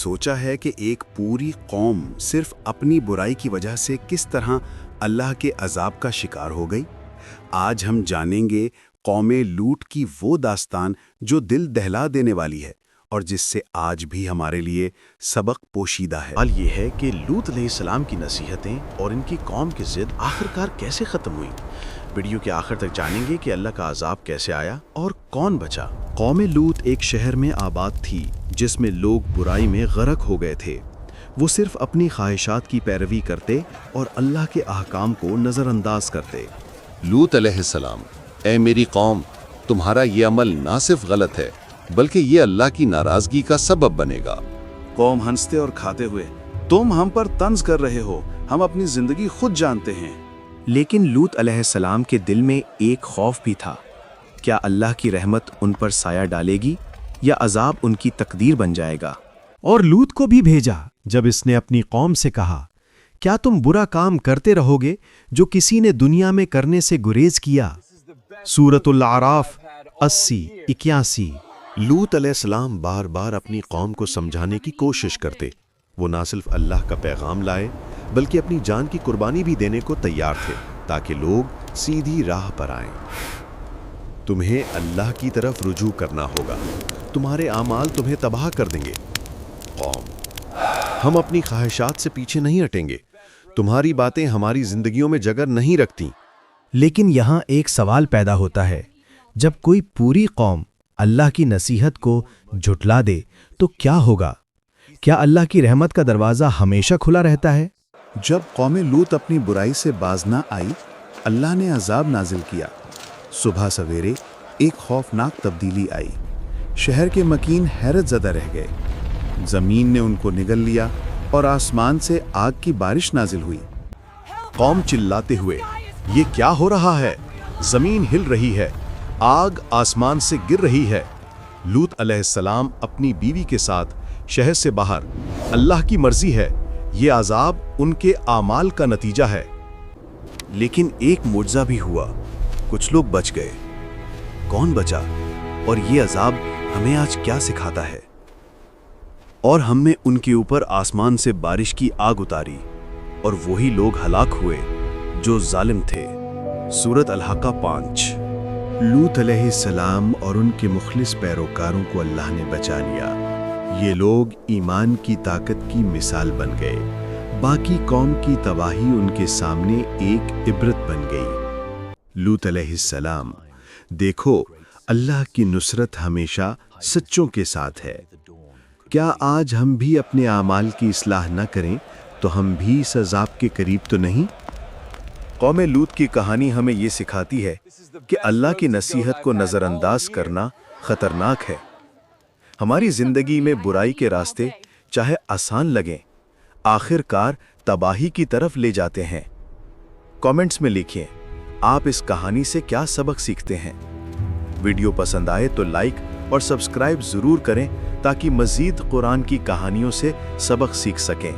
सोचा है कि एक पूरी कौम सिर्फ अपनी बुराई की वजह से किस तरह अल्लाह के अजाब का शिकार हो गई? आज हम जानेंगे कौमे लूत की वो दास्तान जो दिल दहला देने वाली है और जिससे आज भी हमारे लिए सबक पोशीदा है। हाल ये है कि लूत अलैहिस्सलाम की नसीहतें और इनकी कौम की जिद आखिरकार कैसे ख़त्म हुई। वीडियो के आखिर तक जानेंगे कि अल्लाह का अजाब कैसे आया और कौन बचा। कौमे लूत एक शहर में आबाद थी जिसमें लोग बुराई में गर्क हो गए थे। वो सिर्फ अपनी ख्वाहिशात की पैरवी करते और अल्लाह के अहकाम को नज़रअंदाज करते। लूत अलैहिस्सलाम, ए मेरी कौम, तुम्हारा ये अमल ना सिर्फ गलत है बल्कि ये अल्लाह की नाराज़गी का सबब बनेगा। कौम हंसते और खाते हुए, तुम हम पर तंज कर रहे हो, हम अपनी जिंदगी खुद जानते हैं। लेकिन लूत अलैहिस्सलाम के दिल में एक खौफ भी था। क्या अल्लाह की रहमत उन पर साया डालेगी या अजाब उनकी तकदीर बन जाएगा? और लूत को भी भेजा जब इसने अपनी कौम से कहा, क्या तुम बुरा काम करते रहोगे जो किसी ने दुनिया में करने से गुरेज किया? सूरतुल आराफ 80-81। लूत अलैहिस्सलाम बार बार अपनी कौम को समझाने की कोशिश करते। वो ना सिर्फ अल्लाह का पैगाम लाए बल्कि अपनी जान की कुर्बानी भी देने को तैयार थे ताकि लोग सीधी राह पर आएं। तुम्हें अल्लाह की तरफ रुजू करना होगा, तुम्हारे आमाल तुम्हें तबाह कर देंगे। कौम, हम अपनी ख्वाहिशात से पीछे नहीं हटेंगे, तुम्हारी बातें हमारी जिंदगियों में जगह नहीं रखती। लेकिन यहाँ एक सवाल पैदा होता है, जब कोई पूरी कौम अल्लाह की नसीहत को झुठला दे तो क्या होगा? क्या अल्लाह की रहमत का दरवाज़ा हमेशा खुला रहता है? जब कौमे लूत अपनी बुराई से बाज ना आई, अल्लाह ने अजाब नाजिल किया। सुबह सवेरे एक खौफनाक तब्दीली आई। शहर के मकीन हैरत ज़दा रह गए। ज़मीन ने उनको निगल लिया और आसमान से आग की बारिश नाजिल हुई। कौम चिल्लाते हुए, ये क्या हो रहा है? ज़मीन हिल रही है, आग आसमान से गिर रही है। लूत अलैहिस्सलाम अपनी बीवी के साथ शहर से बाहर, अल्लाह की मर्जी है, ये अजाब उनके आमाल का नतीजा है। लेकिन एक मुआवजा भी हुआ, कुछ लोग बच गए। कौन बचा? और ये अजाब हमें आज क्या सिखाता है? और हमने उनके ऊपर आसमान से बारिश की आग उतारी और वही लोग हलाक हुए जो जालिम थे। सूरत अल-हक़्क़ा 5। लूत अलैहिस्सलाम और उनके मुखलिस पैरोकारों को अल्लाह ने बचा लिया। ये लोग ईमान की ताकत की मिसाल बन गए। बाकी कौम की तबाही उनके सामने एक इबरत बन गई। लूत अलैहिस्सलाम, देखो, अल्लाह की नुसरत हमेशा सच्चों के साथ है। क्या आज हम भी अपने आमाल की इस्लाह न करें तो हम भी इस अजाब के करीब तो नहीं? कौमे लूत की कहानी हमें ये सिखाती है कि अल्लाह की नसीहत को नज़रअंदाज करना खतरनाक है। हमारी जिंदगी में बुराई के रास्ते चाहे आसान लगें, आखिरकार तबाही की तरफ ले जाते हैं। कमेंट्स में लिखिए, आप इस कहानी से क्या सबक सीखते हैं। वीडियो पसंद आए तो लाइक और सब्सक्राइब ज़रूर करें ताकि मज़ीद कुरान की कहानियों से सबक सीख सकें।